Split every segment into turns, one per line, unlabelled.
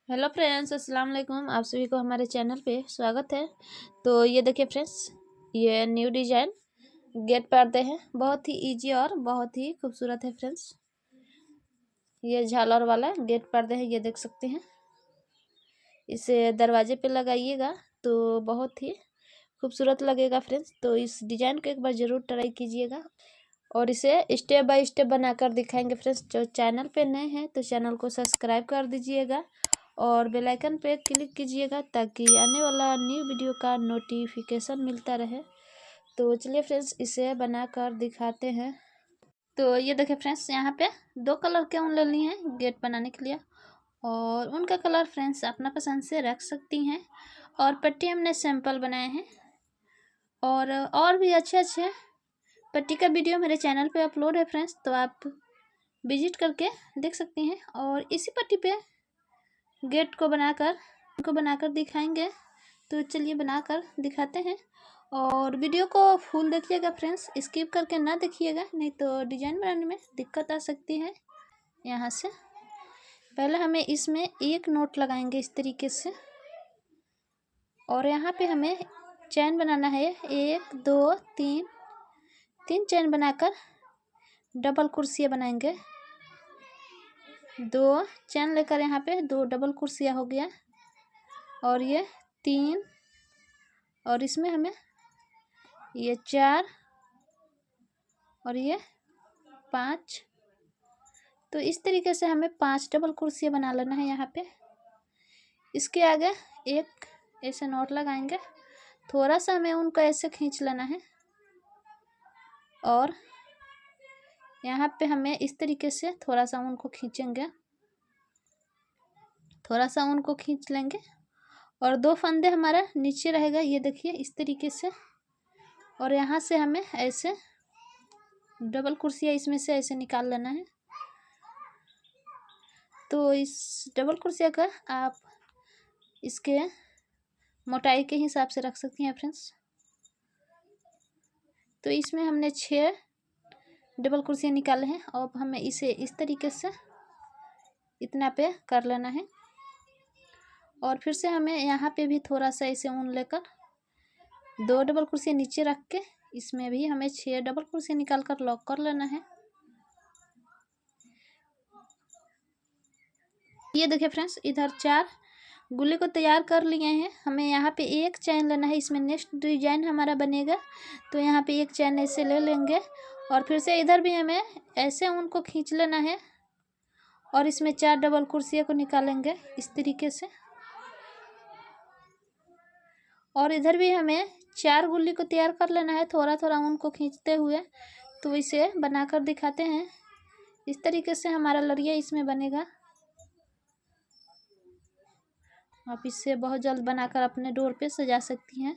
Hello friends, अस्सलाम वालेकुम। आप सभी को हमारे चैनल पे स्वागत है। तो ये देखिए फ्रेंड्स, ये न्यू डिजाइन गेट पर्दे हैं। बहुत ही इजी और बहुत ही खूबसूरत है फ्रेंड्स। ये झालर वाला गेट पर्दे है, ये देख सकते हैं। इसे दरवाजे पे लगाइएगा तो बहुत ही खूबसूरत लगेगा फ्रेंड्स। तो इस डिजाइन को एक बार ज़रूर ट्राई कीजिएगा और इसे स्टेप बाय स्टेप बनाकर दिखाएंगे फ्रेंड्स। जो चैनल पे नए हैं तो चैनल को सब्सक्राइब कर दीजिएगा और बेल आइकन पे क्लिक कीजिएगा ताकि आने वाला न्यू वीडियो का नोटिफिकेशन मिलता रहे। तो चलिए फ्रेंड्स, इसे बनाकर दिखाते हैं। तो ये देखिए फ्रेंड्स, यहाँ पे 2 कलर के ऊन ले लिए हैं गेट बनाने के लिए और उनका कलर फ्रेंड्स अपना पसंद से रख सकती हैं। और पट्टी हमने सैंपल बनाए हैं और भी अच्छे अच्छे पट्टी का वीडियो मेरे चैनल पे अपलोड है फ्रेंड्स, तो आप विजिट करके देख सकते हैं। और इसी पट्टी पे गेट को बनाकर दिखाएंगे। तो चलिए बनाकर दिखाते हैं और वीडियो को फुल देखिएगा फ्रेंड्स, स्किप करके ना देखिएगा, नहीं तो डिजाइन बनाने में दिक्कत आ सकती है। यहाँ से पहले हमें इसमें एक नोट लगाएंगे इस तरीके से और यहाँ पे हमें चैन बनाना है 1 2 3 चैन बनाकर डबल कुर्सियाँ बनाएंगे। 2 चैन लेकर यहाँ पे 2 डबल कुर्सियाँ हो गया और ये 3 और इसमें हमें ये 4 और ये 5। तो इस तरीके से हमें 5 डबल कुर्सियाँ बना लेना है। यहाँ पे इसके आगे एक ऐसे नोट लगाएंगे, थोड़ा सा हमें उनको ऐसे खींच लेना है और यहाँ पे हमें इस तरीके से थोड़ा सा उनको खींचेंगे, थोड़ा सा उनको खींच लेंगे और 2 फंदे हमारा नीचे रहेगा, ये देखिए इस तरीके से। और यहाँ से हमें ऐसे डबल कुर्सियाँ इसमें से ऐसे निकाल लेना है। तो इस डबल कुर्सियाँ का आप इसके मोटाई के हिसाब से रख सकती हैं फ्रेंड्स। तो इसमें हमने 6 डबल कुर्सियाँ निकाले हैं और हमें इसे इस तरीके से इतना पे कर लेना है। और फिर से हमें यहाँ पे भी थोड़ा सा ऐसे ऊन लेकर 2 डबल कुर्सियाँ नीचे रख के इसमें भी हमें 6 डबल कुर्सियाँ निकाल कर लॉक कर लेना है। ये देखिए फ्रेंड्स, इधर 4 गुल्ली को तैयार कर लिए हैं। हमें यहाँ पे एक चैन लेना है, इसमें नेक्स्ट डिजाइन हमारा बनेगा। तो यहाँ पे एक चैन ऐसे ले लेंगे और फिर से इधर भी हमें ऐसे उनको खींच लेना है और इसमें 4 डबल कुर्सियाँ को निकालेंगे इस तरीके से। और इधर भी हमें 4 गुल्ली को तैयार कर लेना है, थोड़ा थोड़ा उनको खींचते हुए। तो इसे बनाकर दिखाते हैं। इस तरीके से हमारा लड़िया इसमें बनेगा। आप इससे बहुत जल्द बनाकर अपने डोर पे सजा सकती हैं।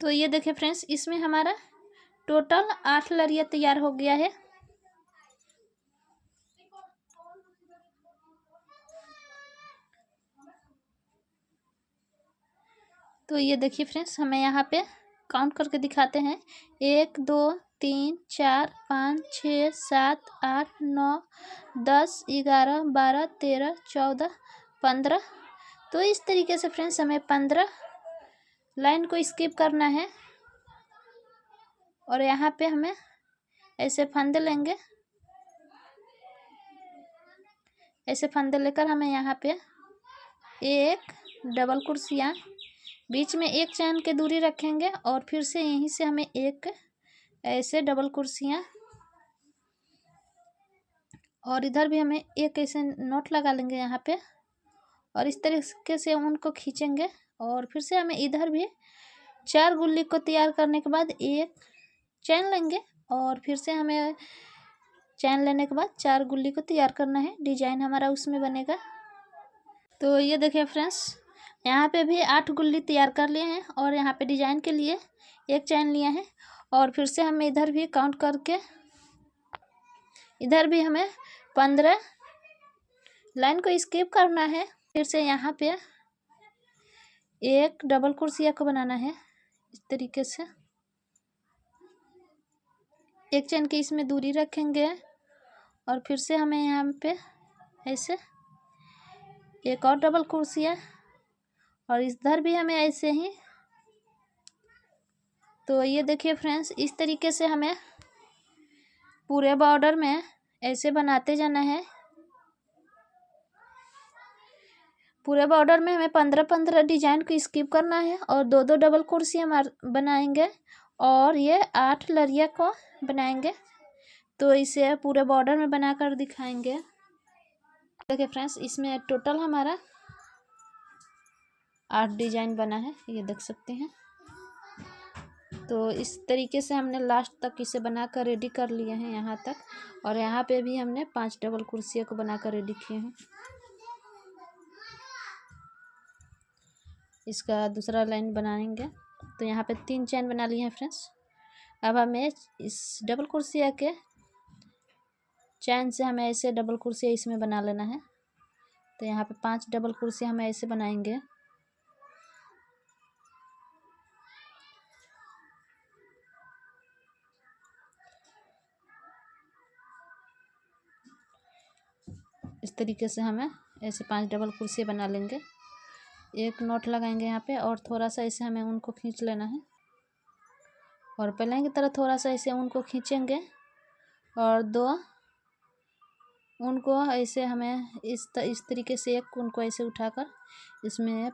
तो ये देखिए फ्रेंड्स, इसमें हमारा टोटल 8 लड़िया तैयार हो गया है। तो ये देखिए फ्रेंड्स, हमें यहाँ पे काउंट करके दिखाते हैं। 1 2 3 4 5 6 7 8 9 10 11 12 13 14 15। तो इस तरीके से फ्रेंड्स हमें 15 लाइन को स्किप करना है और यहाँ पे हमें ऐसे फंदे लेंगे। ऐसे फंदे लेकर हमें यहाँ पे एक डबल कुर्सियाँ बीच में एक चैन के दूरी रखेंगे और फिर से यहीं से हमें एक ऐसे डबल कुर्सियाँ और इधर भी हमें एक ऐसे नोट लगा लेंगे यहाँ पे और इस तरीके से उनको खींचेंगे। और फिर से हमें इधर भी 4 गुल्ली को तैयार करने के बाद एक चैन लेंगे और फिर से हमें चैन लेने के बाद 4 गुल्ली को तैयार करना है। डिजाइन हमारा उसमें बनेगा। तो ये देखिए फ्रेंड्स, यहाँ पे भी 8 गुल्ली तैयार कर लिए हैं और यहाँ पे डिजाइन के लिए एक चैन लिया है। और फिर से हमें इधर भी काउंट करके इधर भी हमें 15 लाइन को स्किप करना है। फिर से यहाँ पे एक डबल क्रोशिया को बनाना है इस तरीके से। एक चैन की इसमें दूरी रखेंगे और फिर से हमें यहाँ पे ऐसे एक और डबल क्रोशिया और इधर भी हमें ऐसे ही। तो ये देखिए फ्रेंड्स, इस तरीके से हमें पूरे बॉर्डर में ऐसे बनाते जाना है। पूरे बॉर्डर में हमें 15-15 डिजाइन को स्किप करना है और 2-2 डबल क्रोशिया बनाएंगे और ये 8 लरिया को बनाएंगे। तो इसे पूरे बॉर्डर में बनाकर दिखाएंगे। देखिए फ्रेंड्स, इसमें टोटल हमारा 8 डिजाइन बना है, ये देख सकते हैं। तो इस तरीके से हमने लास्ट तक इसे बनाकर रेडी कर लिए हैं यहाँ तक, और यहाँ पे भी हमने 5 डबल क्रोशिया को बनाकर रेडी किए हैं। इसका दूसरा लाइन बनाएंगे। तो यहाँ पे 3 चैन बना लिए हैं फ्रेंड्स। अब हमें इस डबल क्रोशिया के चैन से हमें ऐसे डबल क्रोशिया इसमें बना लेना है। तो यहाँ पे 5 डबल क्रोशिया हमें ऐसे बनाएंगे। इस तरीके से हमें ऐसे 5 डबल क्रोशिया बना लेंगे। एक नॉट लगाएंगे यहाँ पे और थोड़ा सा ऐसे हमें उनको खींच लेना है, और पहले की तरह थोड़ा सा ऐसे उनको खींचेंगे और 2 उनको ऐसे हमें इस तरीके से एक उनको ऐसे उठाकर इसमें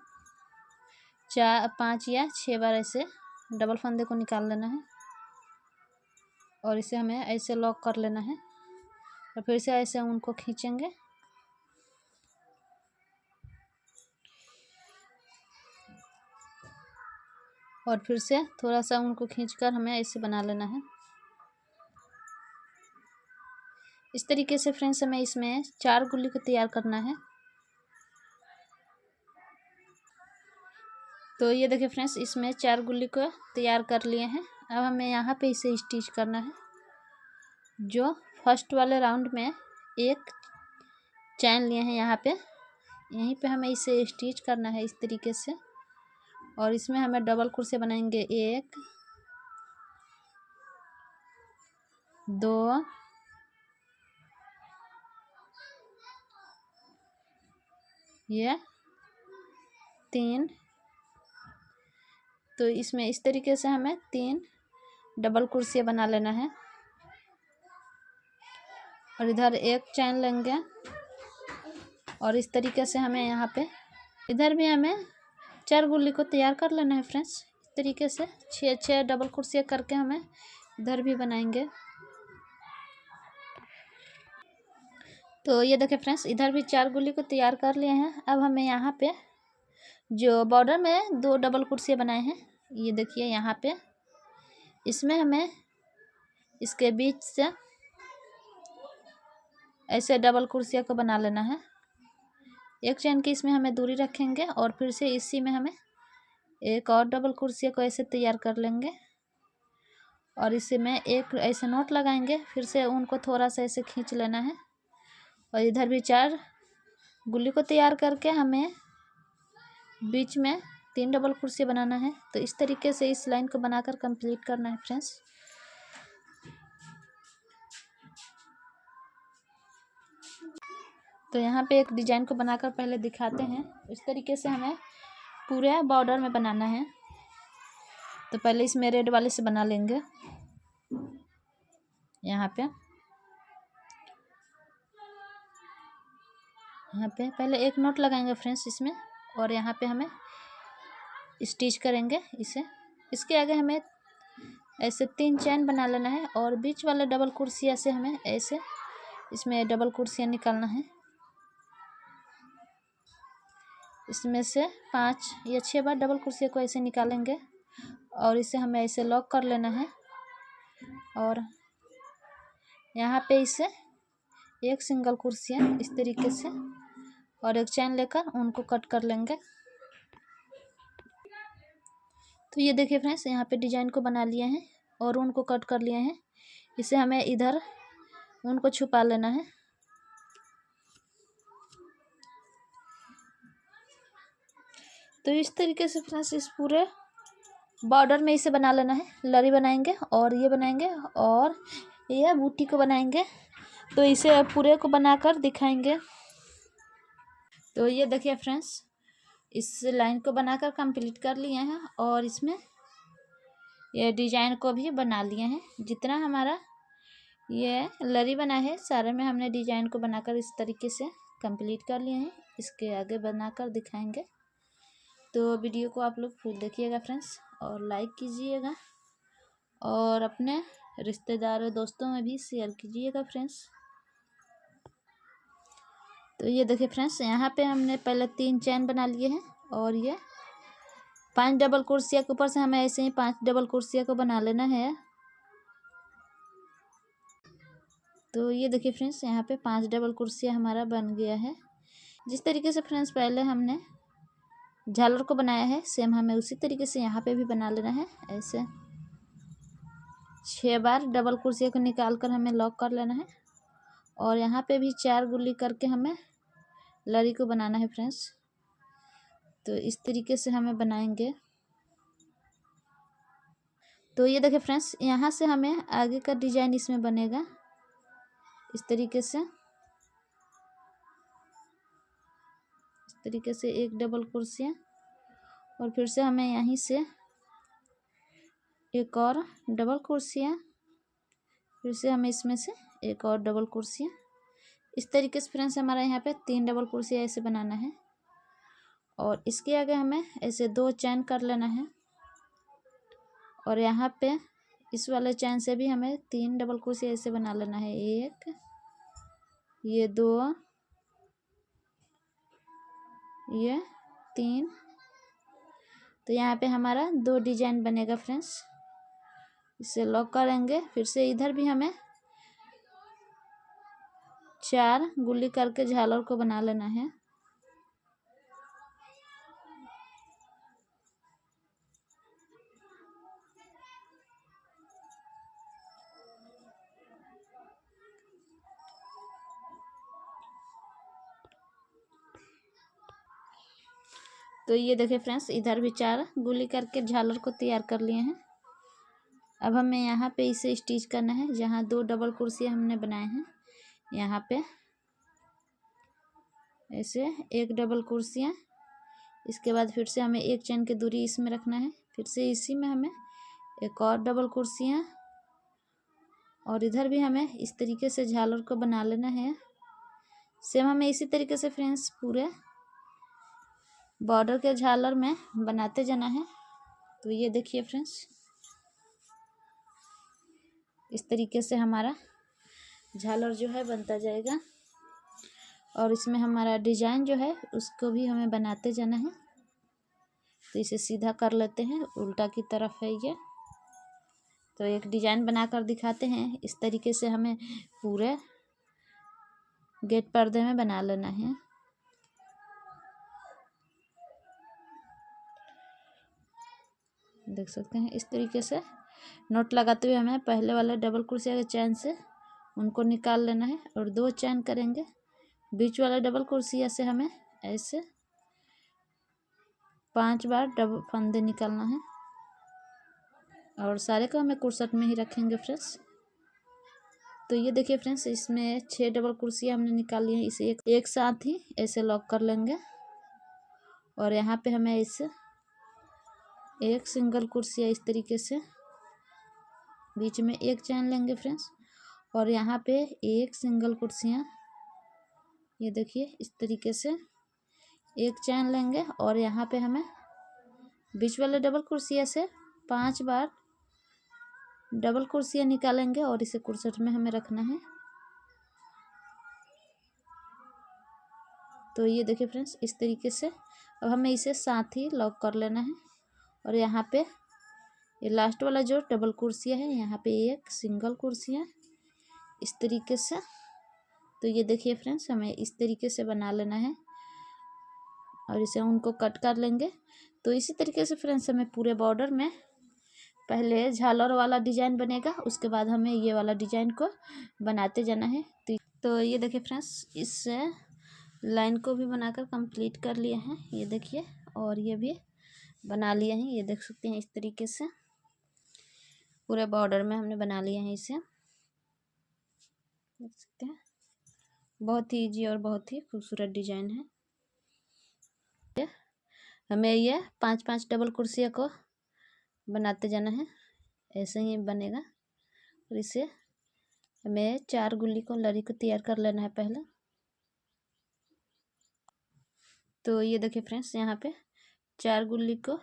5 या 6 बार ऐसे डबल फंदे को निकाल लेना है और इसे हमें ऐसे लॉक कर लेना है और फिर से ऐसे उनको खींचेंगे और फिर से थोड़ा सा उनको खींचकर हमें ऐसे बना लेना है। इस तरीके से फ्रेंड्स हमें इसमें 4 गुल्ली को तैयार करना है। तो ये देखिए फ्रेंड्स, इसमें 4 गुल्ली को तैयार कर लिए हैं। अब हमें यहाँ पे इसे स्टिच करना है। जो फर्स्ट वाले राउंड में एक चैन लिए हैं यहाँ पे, यहीं पे हमें इसे स्टिच करना है इस तरीके से, और इसमें हमें डबल क्रोशिया बनाएंगे 1 2 ये 3। तो इसमें इस तरीके से हमें 3 डबल क्रोशिया बना लेना है और इधर एक चैन लेंगे और इस तरीके से हमें यहाँ पे इधर भी हमें 4 गुल्ली को तैयार कर लेना है फ्रेंड्स। इस तरीके से 6 डबल क्रोशिया करके हमें इधर भी बनाएंगे। तो ये देखिए फ्रेंड्स, इधर भी 4 गुल्ली को तैयार कर लिए हैं। अब हमें यहाँ पे जो बॉर्डर में 2 डबल क्रोशिया बनाए हैं, ये देखिए यहाँ पे, इसमें हमें इसके बीच से ऐसे डबल क्रोशिया को बना लेना है। एक चैन की इसमें हमें दूरी रखेंगे और फिर से इसी में हमें एक और डबल क्रोशिया को ऐसे तैयार कर लेंगे और इसी में एक ऐसे नोट लगाएंगे। फिर से उनको थोड़ा सा ऐसे खींच लेना है और इधर भी 4 गुल्ली को तैयार करके हमें बीच में 3 डबल क्रोशिया बनाना है। तो इस तरीके से इस लाइन को बनाकर कंप्लीट करना है फ्रेंड्स। तो यहाँ पे एक डिजाइन को बनाकर पहले दिखाते हैं। इस तरीके से हमें पूरे बॉर्डर में बनाना है। तो पहले इसमें रेड वाले से बना लेंगे। यहाँ पे पहले एक नोट लगाएंगे फ्रेंड्स इसमें, और यहाँ पे हमें स्टिच करेंगे इसे। इसके आगे हमें ऐसे 3 चैन बना लेना है और बीच वाले डबल क्रोशिया से हमें ऐसे इसमें डबल क्रोशिया निकालना है। इसमें से 5 या 6 बार डबल क्रोशिया को ऐसे निकालेंगे और इसे हमें ऐसे लॉक कर लेना है और यहाँ पे इसे एक सिंगल क्रोशिया इस तरीके से और एक चैन लेकर उनको कट कर लेंगे। तो ये देखिए फ्रेंड्स, यहाँ पे डिजाइन को बना लिए हैं और उनको कट कर लिए हैं। इसे हमें इधर उनको छुपा लेना है। तो इस तरीके से फ्रेंड्स इस पूरे बॉर्डर में इसे बना लेना है। लरी बनाएंगे और ये बनाएंगे और ये बूटी को बनाएंगे। तो इसे पूरे को बनाकर दिखाएंगे। तो ये देखिए फ्रेंड्स, इस लाइन को बनाकर कंप्लीट कर लिए हैं और इसमें ये डिजाइन को भी बना लिए हैं। जितना हमारा ये लरी बना है सारे में हमने डिजाइन को बनाकर इस तरीके से कंप्लीट कर लिए हैं। इसके आगे बनाकर दिखाएंगे। तो वीडियो को आप लोग फुल देखिएगा फ्रेंड्स और लाइक कीजिएगा और अपने रिश्तेदारों दोस्तों में भी शेयर कीजिएगा फ्रेंड्स। तो ये देखिए फ्रेंड्स, यहाँ पे हमने पहले 3 चैन बना लिए हैं और ये 5 डबल क्रोशिया के ऊपर से हमें ऐसे ही 5 डबल क्रोशिया को बना लेना है। तो ये देखिए फ्रेंड्स, यहाँ पे 5 डबल क्रोशिया हमारा बन गया है। जिस तरीके से फ्रेंड्स पहले हमने झालर को बनाया है सेम हमें उसी तरीके से यहाँ पे भी बना लेना है। ऐसे 6 बार डबल क्रोशिया को निकाल कर हमें लॉक कर लेना है और यहाँ पे भी 4 गुल्ली करके हमें लरी को बनाना है फ्रेंड्स। तो इस तरीके से हमें बनाएंगे। तो ये देखिए फ्रेंड्स, यहाँ से हमें आगे का डिजाइन इसमें बनेगा इस तरीके से। इस तरीके से एक डबल क्रोशिया और फिर से हमें यहीं से एक और डबल क्रोशिया, फिर से हमें इसमें से एक और डबल क्रोशिया। इस तरीके से फ्रेंड्स हमारा यहाँ पे 3 डबल क्रोशिया ऐसे बनाना है और इसके आगे हमें ऐसे 2 चैन कर लेना है और यहाँ पे इस वाले चैन से भी हमें 3 डबल क्रोशिया ऐसे बना लेना है। 1, ये 2, ये 3। तो यहाँ पे हमारा 2 डिजाइन बनेगा फ्रेंड्स। इसे लॉक करेंगे। फिर से इधर भी हमें 4 गुल्ली करके झालर को बना लेना है। तो ये देखिए फ्रेंड्स, इधर भी 4 गुल्ली करके झालर को तैयार कर लिए हैं। अब हमें यहाँ पे इसे स्टिच करना है। जहाँ 2 डबल क्रोशिया हमने बनाए हैं यहाँ पे ऐसे 1 डबल क्रोशिया। इसके बाद फिर से हमें 1 चैन की दूरी इसमें रखना है। फिर से इसी में हमें एक और डबल क्रोशिया और इधर भी हमें इस तरीके से झालर को बना लेना है। सेम हमें इसी तरीके से फ्रेंड्स पूरे बॉर्डर के झालर में बनाते जाना है। तो ये देखिए फ्रेंड्स, इस तरीके से हमारा झालर जो है बनता जाएगा और इसमें हमारा डिजाइन जो है उसको भी हमें बनाते जाना है। तो इसे सीधा कर लेते हैं, उल्टा की तरफ है ये। तो एक डिजाइन बनाकर दिखाते हैं। इस तरीके से हमें पूरे गेट पर्दे में बना लेना है। देख सकते हैं इस तरीके से नोट लगाते हुए हमें पहले वाले डबल क्रोशिया के चैन से उनको निकाल लेना है और 2 चैन करेंगे। बीच वाले डबल क्रोशिया से हमें ऐसे 5 बार डबल फंदे निकालना है और सारे को हमें कुर्सट में ही रखेंगे फ्रेंड्स। तो ये देखिए फ्रेंड्स, इसमें 6 डबल क्रोशिया हमने निकाल लिए हैं। इसे एक साथ ही ऐसे लॉक कर लेंगे और यहाँ पे हमें इसे एक सिंगल क्रोशिया इस तरीके से बीच में 1 चैन लेंगे फ्रेंड्स और यहाँ पे एक सिंगल क्रोशिया, ये देखिए इस तरीके से 1 चैन लेंगे और यहाँ पे हमें बीच वाले डबल क्रोशिया से 5 बार डबल क्रोशिया निकालेंगे और इसे कुर्सट में हमें रखना है। तो ये देखिए फ्रेंड्स, इस तरीके से अब हमें इसे साथ ही लॉक कर लेना है और यहाँ पे ये लास्ट वाला जो डबल क्रोशिया है यहाँ पे एक सिंगल क्रोशिया इस तरीके से। तो ये देखिए फ्रेंड्स, हमें इस तरीके से बना लेना है और इसे उनको कट कर लेंगे। तो इसी तरीके से फ्रेंड्स हमें पूरे बॉर्डर में पहले झालर वाला डिजाइन बनेगा, उसके बाद हमें ये वाला डिजाइन को बनाते जाना है। तो ये देखिए फ्रेंड्स, इस लाइन को भी बनाकर कंप्लीट कर लिए हैं ये देखिए। और ये भी बना लिए हैं। ये देख सकते हैं इस तरीके से पूरे बॉर्डर में हमने बना लिए हैं इसे, देख सकते हैं। बहुत ही इजी और बहुत ही खूबसूरत डिजाइन है। हमें ये 5-5 डबल कुर्सियों को बनाते जाना है, ऐसे ही बनेगा। और इसे हमें 4 गुल्ली को लरी को तैयार कर लेना है पहले। तो ये देखिए फ्रेंड्स, यहाँ पे 4 गुल्ली को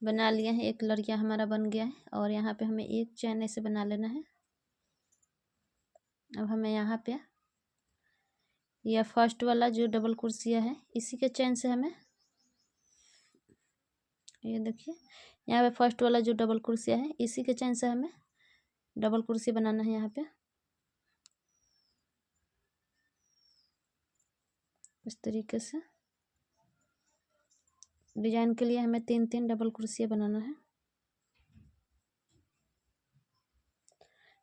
बना लिया है, एक लड़िया हमारा बन गया है। और यहाँ पे हमें एक चैन ऐसे बना लेना है। अब हमें यहाँ पे यह फर्स्ट वाला जो डबल कुर्सिया है, इसी के चैन से हमें, ये देखिए यहाँ पे फर्स्ट वाला जो डबल कुर्सिया है, इसी के चैन से हमें डबल कुर्सी बनाना है। यहाँ पे इस तरीके से डिजाइन के लिए हमें 3-3 डबल कुर्सियाँ बनाना है।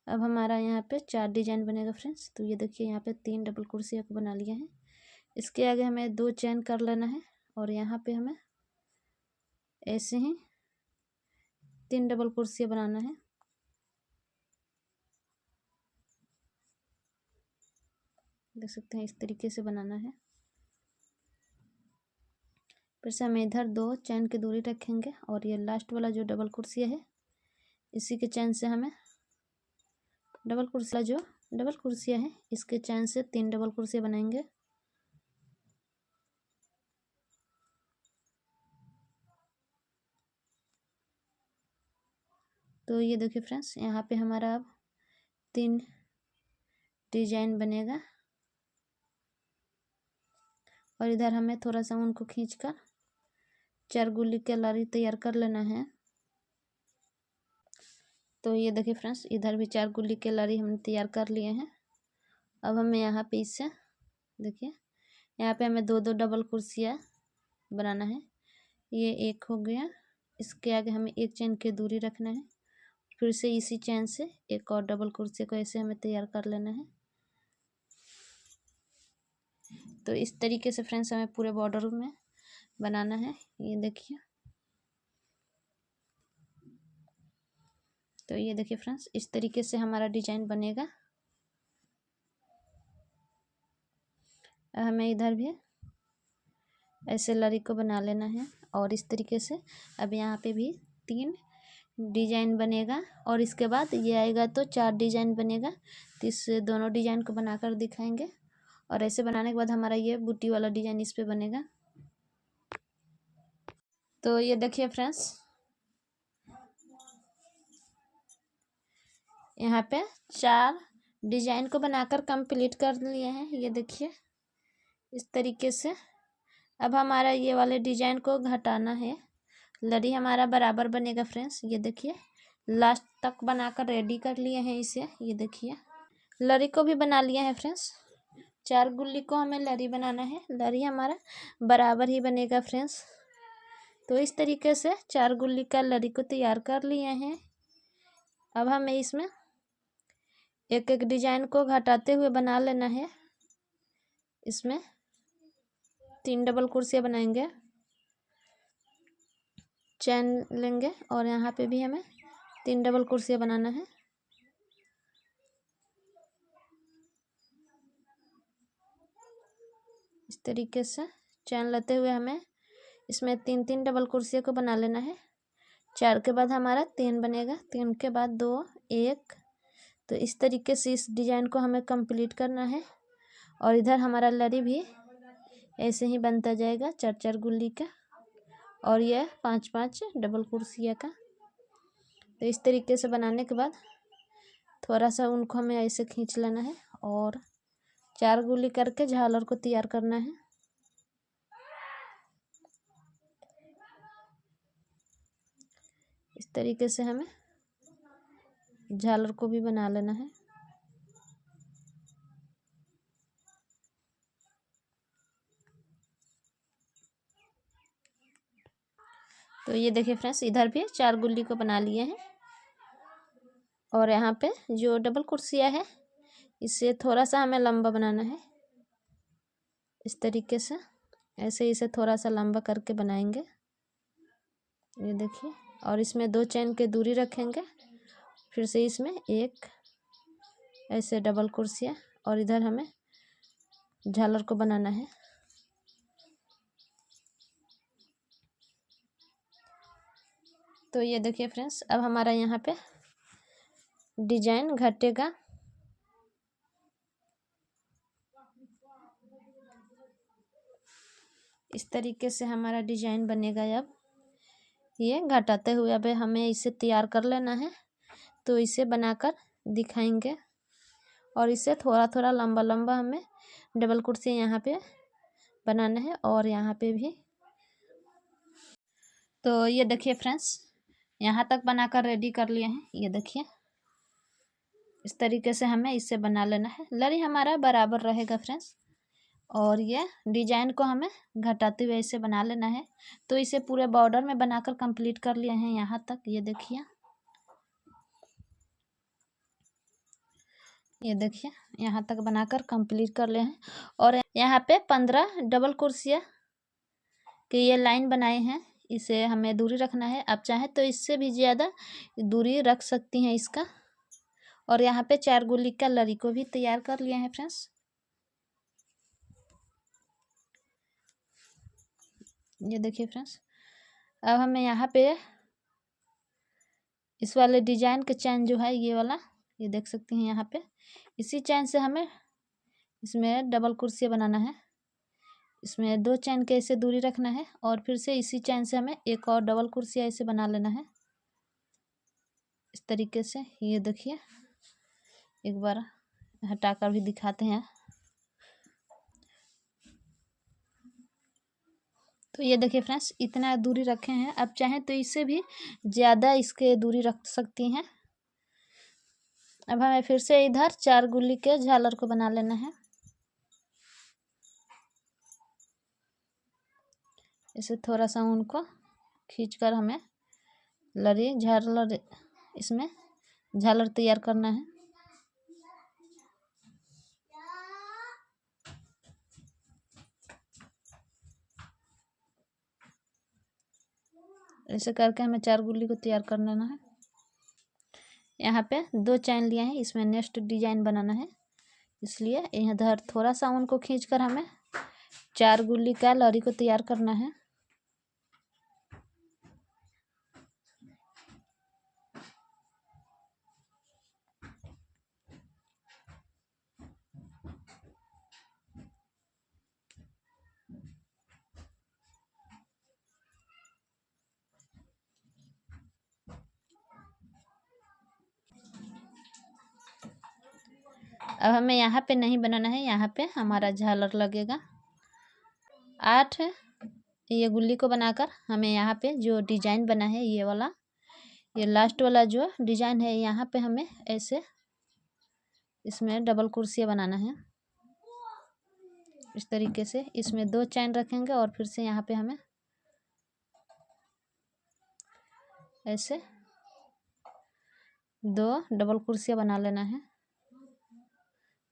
अब हमारा यहाँ पे 4 डिजाइन बनेगा फ्रेंड्स। तो ये देखिए यहाँ पे 3 डबल कुर्सियाँ को बना लिए हैं। इसके आगे हमें 2 चैन कर लेना है और यहाँ पे हमें ऐसे ही 3 डबल कुर्सियाँ बनाना है। देख सकते हैं इस तरीके से बनाना है। फिर से हम इधर 2 चैन की दूरी रखेंगे और ये लास्ट वाला जो डबल कुर्सिया है, इसी के चैन से हमें डबल कुर्सिया है, इसके चैन से 3 डबल कुर्सियाँ बनाएंगे। तो ये देखिए फ्रेंड्स, यहाँ पे हमारा अब 3 डिजाइन बनेगा और इधर हमें थोड़ा सा ऊन को खींचकर 4 गुल्ली के लरी तैयार कर लेना है। तो ये देखिए फ्रेंड्स, इधर भी 4 गुल्ली के लरी हमने तैयार कर लिए हैं। अब हमें यहाँ पे इससे देखिए, यहाँ पे हमें 2-2 डबल कुर्सियाँ बनाना है। ये एक हो गया, इसके आगे हमें 1 चैन की दूरी रखना है। फिर से इसी चैन से एक और डबल कुर्सी को ऐसे हमें तैयार कर लेना है। तो इस तरीके से फ्रेंड्स हमें पूरे बॉर्डर में बनाना है। ये देखिए, तो ये देखिए फ्रेंड्स, इस तरीके से हमारा डिजाइन बनेगा। हमें इधर भी ऐसे लरी को बना लेना है और इस तरीके से अब यहाँ पे भी 3 डिजाइन बनेगा और इसके बाद ये आएगा तो 4 डिजाइन बनेगा। तो इस दोनों डिजाइन को बनाकर दिखाएंगे और ऐसे बनाने के बाद हमारा ये बूटी वाला डिजाइन इस पे बनेगा। तो ये देखिए फ्रेंड्स, यहाँ पे 4 डिजाइन को बनाकर कंप्लीट कर लिए हैं। ये देखिए इस तरीके से। अब हमारा ये वाले डिजाइन को घटाना है। लड़ी हमारा बराबर बनेगा फ्रेंड्स। ये देखिए लास्ट तक बनाकर रेडी कर लिए हैं इसे। ये देखिए लड़ी को भी बना लिए हैं फ्रेंड्स। 4 गुल्ली को हमें लड़ी बनाना है। लड़ी हमारा बराबर ही बनेगा फ्रेंड्स। तो इस तरीके से 4 गुल्ली का लड़ी को तैयार कर लिए हैं। अब हमें इसमें एक एक डिजाइन को घटाते हुए बना लेना है। इसमें 3 डबल कुर्सियाँ बनाएंगे, चैन लेंगे और यहाँ पे भी हमें 3 डबल कुर्सियाँ बनाना है। इस तरीके से चैन लेते हुए हमें इसमें 3-3 डबल कुर्सियों को बना लेना है। 4 के बाद हमारा 3 बनेगा, 3 के बाद 2, 1। तो इस तरीके से इस डिजाइन को हमें कंप्लीट करना है। और इधर हमारा लड़ी भी ऐसे ही बनता जाएगा 4-4 गुल्ली का और यह 5-5 डबल कुर्सियाँ का। तो इस तरीके से बनाने के बाद थोड़ा सा उनको हमें ऐसे खींच लेना है और 4 गुल्ली करके झालर को तैयार करना है। इस तरीके से हमें झालर को भी बना लेना है। तो ये देखिए फ्रेंड्स, इधर भी 4 गुल्ली को बना लिए हैं और यहाँ पे जो डबल कुर्सियाँ है इससे थोड़ा सा हमें लंबा बनाना है। इस तरीके से ऐसे इसे थोड़ा सा लंबा करके बनाएंगे। ये देखिए, और इसमें 2 चैन के दूरी रखेंगे। फिर से इसमें एक ऐसे डबल कुर्सियाँ, और इधर हमें झालर को बनाना है। तो ये देखिए फ्रेंड्स, अब हमारा यहाँ पे डिजाइन घटेगा। इस तरीके से हमारा डिजाइन बनेगा। अब ये घटाते हुए अब हमें इसे तैयार कर लेना है। तो इसे बनाकर दिखाएंगे, और इसे थोड़ा थोड़ा लंबा लंबा हमें डबल कुर्सी यहाँ पे बनाना है, और यहाँ पे भी। तो ये देखिए फ्रेंड्स, यहाँ तक बनाकर रेडी कर लिए हैं। ये देखिए, इस तरीके से हमें इसे बना लेना है। लड़ी हमारा बराबर रहेगा फ्रेंड्स, और ये डिजाइन को हमें घटाते हुए इसे बना लेना है। तो इसे पूरे बॉर्डर में बनाकर कंप्लीट कर लिए हैं यहाँ तक। ये देखिए यहाँ तक बनाकर कंप्लीट कर लिए हैं। और यहाँ पे 15 डबल कुर्सियाँ के ये लाइन बनाए हैं। इसे हमें दूरी रखना है। आप चाहें तो इससे भी ज़्यादा दूरी रख सकती हैं इसका। और यहाँ पे 4 गुल्ली का लड़ी को भी तैयार कर लिए हैं फ्रेंड्स। ये देखिए फ्रेंड्स, अब हमें यहाँ पे इस वाले डिजाइन का चैन जो है ये वाला, ये देख सकते हैं यहाँ पे, इसी चैन से हमें इसमें डबल कुर्सियाँ बनाना है। इसमें 2 चैन के ऐसे दूरी रखना है, और फिर से इसी चैन से हमें एक और डबल कुर्सियाँ ऐसे बना लेना है इस तरीके से। ये देखिए, एक बार हटाकर भी दिखाते हैं। तो ये देखिए फ्रेंड्स, इतना दूरी रखे हैं। अब चाहें तो इससे भी ज़्यादा इसके दूरी रख सकती हैं। अब हमें फिर से इधर 4 गुल्ली के झालर को बना लेना है। इसे थोड़ा सा उनको खींचकर हमें लड़ी झालर, इसमें झालर तैयार करना है। ऐसे करके हमें 4 गुल्ली को तैयार कर लेना है। यहाँ पे 2 चैन लिए हैं, इसमें नेक्स्ट डिजाइन बनाना है, इसलिए इधर थोड़ा सा उनको खींचकर हमें 4 गुल्ली का लड़ी को तैयार करना है। अब हमें यहाँ पे नहीं बनाना है, यहाँ पे हमारा झालर लगेगा। 8 ये गुल्ली को बनाकर हमें यहाँ पे जो डिजाइन बना है ये वाला, ये लास्ट वाला जो डिजाइन है, यहाँ पे हमें ऐसे इसमें डबल कुर्सियाँ बनाना है इस तरीके से। इसमें 2 चैन रखेंगे, और फिर से यहाँ पे हमें ऐसे 2 डबल कुर्सियाँ बना लेना है।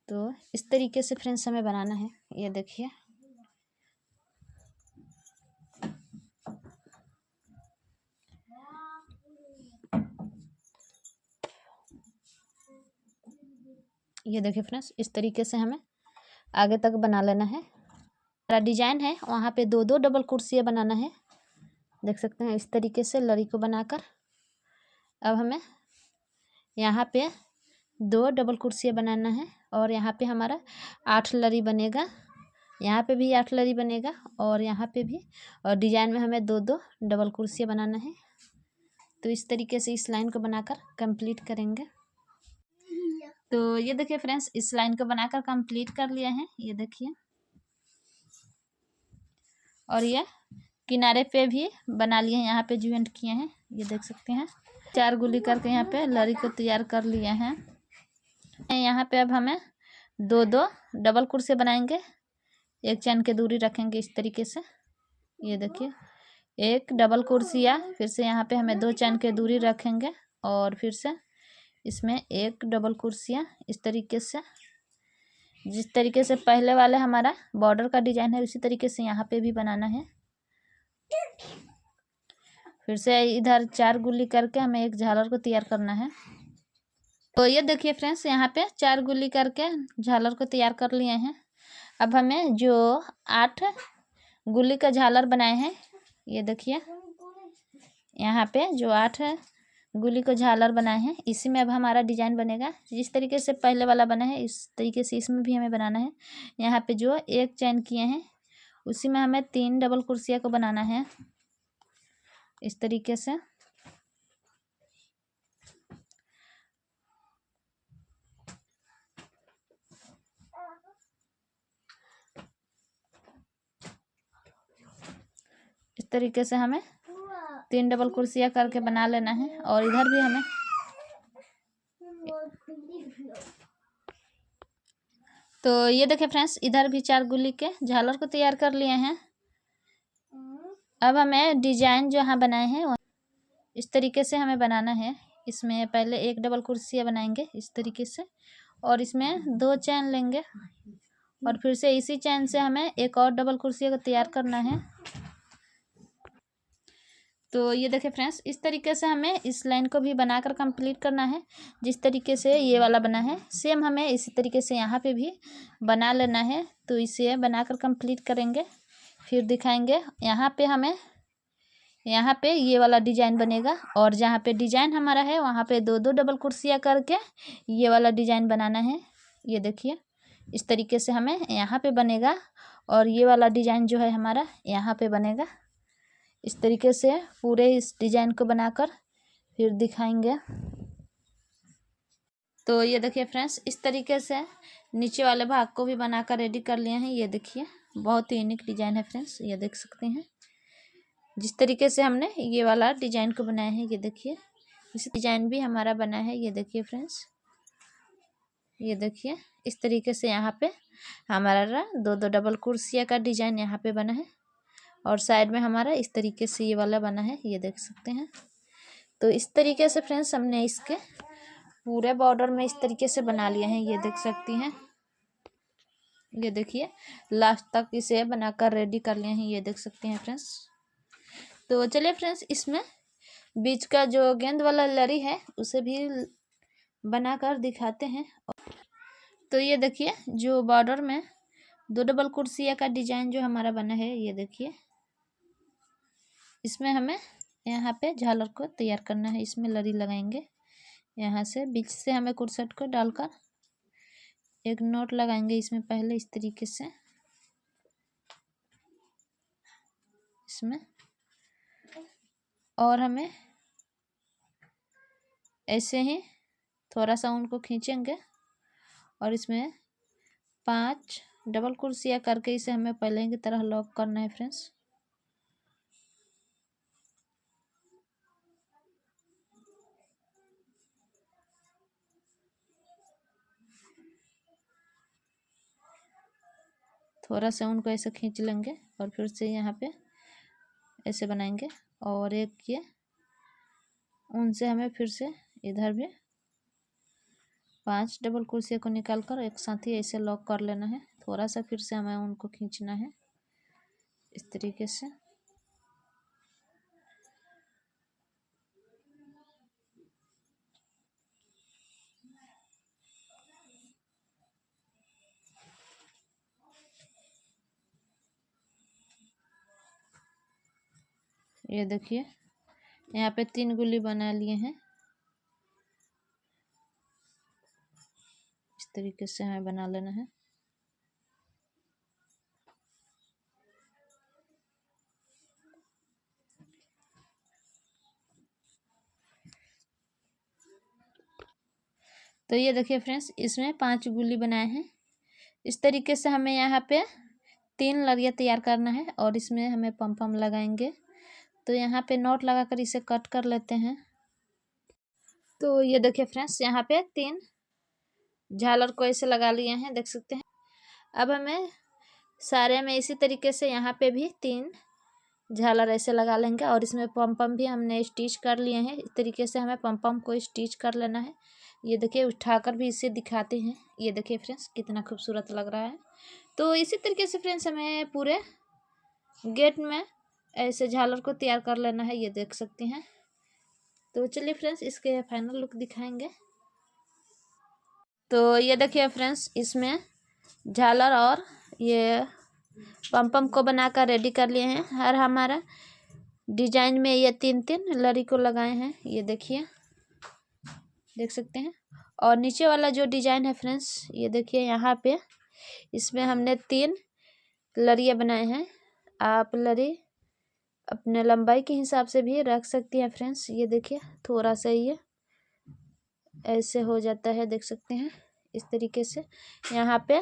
तो इस तरीके से फ्रेंड्स हमें बनाना है। ये देखिए, ये देखिए फ्रेंड्स, इस तरीके से हमें आगे तक बना लेना है। हमारा डिजाइन है वहाँ पे 2-2 डबल कुर्सियाँ बनाना है, देख सकते हैं इस तरीके से लड़ी को बनाकर। अब हमें यहाँ पे 2 डबल कुर्सियाँ बनाना है, और यहाँ पे हमारा 8 लड़ी बनेगा। यहाँ पे भी 8 लड़ी बनेगा, और यहाँ पे भी। और डिजाइन में हमें 2-2 डबल कुर्सियाँ बनाना है। तो इस तरीके से इस लाइन को बनाकर कंप्लीट करेंगे। तो ये देखिए फ्रेंड्स, इस लाइन को बनाकर कंप्लीट कर लिया है। ये देखिए, और ये किनारे पे भी बना लिए हैं, यहाँ पे ज्वाइंट किए हैं, ये देख सकते हैं। 4 गुल्ली करके यहाँ पे लड़ी को तैयार कर लिए हैं। यहाँ पे अब हमें 2-2 डबल कुर्सी बनाएंगे, 1 चैन के दूरी रखेंगे इस तरीके से। ये देखिए, एक डबल कुर्सियाँ, फिर से यहाँ पे हमें 2 चैन के दूरी रखेंगे, और फिर से इसमें 1 डबल कुर्सियाँ इस तरीके से जिस तरीके से पहले वाले हमारा बॉर्डर का डिजाइन है उसी तरीके से यहाँ पे भी बनाना है। फिर से इधर 4 गुल्ली करके हमें एक झालर को तैयार करना है। तो ये देखिए फ्रेंड्स, यहाँ पे 4 गुल्ली करके झालर को तैयार कर लिए हैं। अब हमें जो 8 गुल्ली का झालर बनाए हैं, ये देखिए यहाँ पे जो 8 गुल्ली को झालर बनाए हैं, इसी में अब हमारा डिजाइन बनेगा। जिस तरीके से पहले वाला बना है इस तरीके से इसमें भी हमें बनाना है। यहाँ पे जो एक चैन किए हैं उसी में हमें 3 डबल कुर्सियाँ को बनाना है इस तरीके से। इस तरीके से हमें 3 डबल कुर्सियाँ करके बना लेना है। और इधर भी हमें तो ये देखिए फ्रेंड्स, इधर भी 4 गुल्ली के झालर को तैयार कर लिए हैं। अब हमें डिजाइन जो यहाँ बनाए हैं इस तरीके से हमें बनाना है। इसमें पहले एक डबल कुर्सियाँ बनाएंगे इस तरीके से, और इसमें 2 चैन लेंगे और फिर से इसी चैन से हमें एक और डबल कुर्सियाँ को तैयार करना है। तो ये देखिए फ्रेंड्स, इस तरीके से हमें इस लाइन को भी बनाकर कंप्लीट करना है। जिस तरीके से ये वाला बना है सेम हमें इसी तरीके से यहाँ पे भी बना लेना है। तो इसे बनाकर कंप्लीट करेंगे, फिर दिखाएंगे। यहाँ पे ये वाला डिजाइन बनेगा, और जहाँ पे डिजाइन हमारा है वहाँ पे 2-2 डबल कुर्सियाँ करके ये वाला डिजाइन बनाना है। ये देखिए इस तरीके से हमें यहाँ पे बनेगा, और ये वाला डिजाइन जो है हमारा यहाँ पे बनेगा। इस तरीके से पूरे इस डिजाइन को बनाकर फिर दिखाएंगे। तो ये देखिए फ्रेंड्स, इस तरीके से नीचे वाले भाग को भी बनाकर रेडी कर लिए हैं। ये देखिए बहुत ही यूनिक डिजाइन है फ्रेंड्स, ये देख सकते हैं। जिस तरीके से हमने ये वाला डिजाइन को बनाया है, ये देखिए इसी डिजाइन भी हमारा बना है। ये देखिए फ्रेंड्स, ये देखिए इस तरीके से यहाँ पे हमारा 2-2 डबल कुर्सियाँ का डिजाइन यहाँ पे बना है, और साइड में हमारा इस तरीके से ये वाला बना है, ये देख सकते हैं। तो इस तरीके से फ्रेंड्स हमने इसके पूरे बॉर्डर में इस तरीके से बना लिए हैं, ये देख सकती हैं। ये देखिए लास्ट तक इसे बनाकर रेडी कर लिए हैं, ये देख सकते हैं फ्रेंड्स। तो चलिए फ्रेंड्स, इसमें बीच का जो गेंद वाला लड़ी है उसे भी बनाकर दिखाते हैं। तो ये देखिए जो बॉर्डर में 2 डबल कुर्सियाँ का डिजाइन जो हमारा बना है, ये देखिए इसमें हमें यहाँ पे झालर को तैयार करना है। इसमें लड़ी लगाएंगे, यहाँ से बीच से हमें कुर्सट को डालकर एक नोट लगाएंगे इसमें पहले इस तरीके से इसमें, और हमें ऐसे ही थोड़ा सा उनको खींचेंगे और इसमें 5 डबल कुर्सियाँ करके इसे हमें पहले की तरह लॉक करना है फ्रेंड्स। थोड़ा सा उनको ऐसे खींच लेंगे और फिर से यहाँ पे ऐसे बनाएंगे, और एक ये उनसे हमें फिर से इधर भी 5 डबल कुर्सियों को निकाल कर एक साथ ही ऐसे लॉक कर लेना है। थोड़ा सा फिर से हमें उनको खींचना है इस तरीके से। ये देखिए यहाँ पे 3 गुल्ली बना लिए हैं, इस तरीके से हमें बना लेना है। तो ये देखिए फ्रेंड्स, इसमें 5 गुल्ली बनाए हैं। इस तरीके से हमें यहाँ पे 3 लड़ियाँ तैयार करना है, और इसमें हमें पम लगाएंगे। तो यहाँ पे नॉट लगाकर इसे कट कर लेते हैं। तो ये देखिए फ्रेंड्स, यहाँ पे 3 झालर को ऐसे लगा लिए हैं, देख सकते हैं। अब हमें सारे में इसी तरीके से यहाँ पे भी 3 झालर ऐसे लगा लेंगे, और इसमें पम भी हमने स्टिच कर लिए हैं। इस तरीके से हमें पम को स्टिच कर लेना है। ये देखिए उठाकर भी इसे दिखाते हैं। ये देखिए फ्रेंड्स कितना खूबसूरत लग रहा है। तो इसी तरीके से फ्रेंड्स हमें पूरे गेट में ऐसे झालर को तैयार कर लेना है। ये देख सकते हैं। तो चलिए फ्रेंड्स इसके फाइनल लुक दिखाएंगे। तो ये देखिए फ्रेंड्स इसमें झालर और ये पम को बनाकर रेडी कर लिए हैं। हर हमारा डिजाइन में ये 3-3 लड़ी को लगाए हैं। ये देखिए, देख सकते हैं। और नीचे वाला जो डिजाइन है फ्रेंड्स, ये देखिए यहाँ पे इसमें हमने 3 लड़ियाँ बनाए हैं। आप लड़ी अपने लंबाई के हिसाब से भी रख सकती हैं फ्रेंड्स। ये देखिए थोड़ा सा ये ऐसे हो जाता है, देख सकते हैं। इस तरीके से यहाँ पे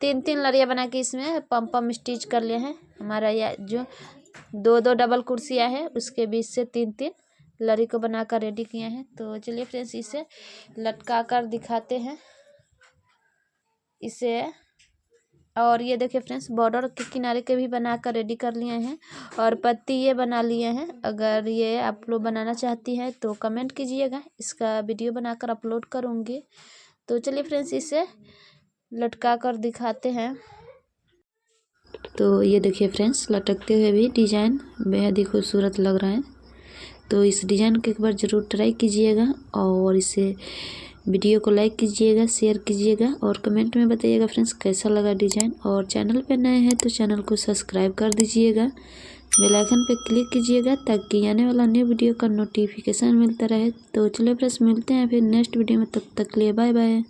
3-3 लड़ियाँ बना के इसमें पम स्टिच कर लिए हैं। हमारा यह जो 2-2 डबल कुर्सियाँ है उसके बीच से 3-3 लड़ी को बनाकर रेडी किए हैं। तो चलिए फ्रेंड्स इसे लटका कर दिखाते हैं इसे। और ये देखिए फ्रेंड्स बॉर्डर के किनारे के भी बनाकर रेडी कर लिए हैं और पत्ती ये बना लिए हैं। अगर ये आप लोग बनाना चाहती हैं तो कमेंट कीजिएगा, इसका वीडियो बनाकर अपलोड करूँगी। तो चलिए फ्रेंड्स इसे लटका कर दिखाते हैं। तो ये देखिए फ्रेंड्स लटकते हुए भी डिज़ाइन बेहद ही खूबसूरत लग रहा है। तो इस डिज़ाइन को एक बार ज़रूर ट्राई कीजिएगा और इसे वीडियो को लाइक कीजिएगा, शेयर कीजिएगा और कमेंट में बताइएगा फ्रेंड्स कैसा लगा डिज़ाइन। और चैनल पे नए हैं तो चैनल को सब्सक्राइब कर दीजिएगा, बेल आइकन पे क्लिक कीजिएगा ताकि आने वाला न्यू वीडियो का नोटिफिकेशन मिलता रहे। तो चलिए फ्रेंड्स मिलते हैं फिर नेक्स्ट वीडियो में, तब तक के लिए बाय बाय।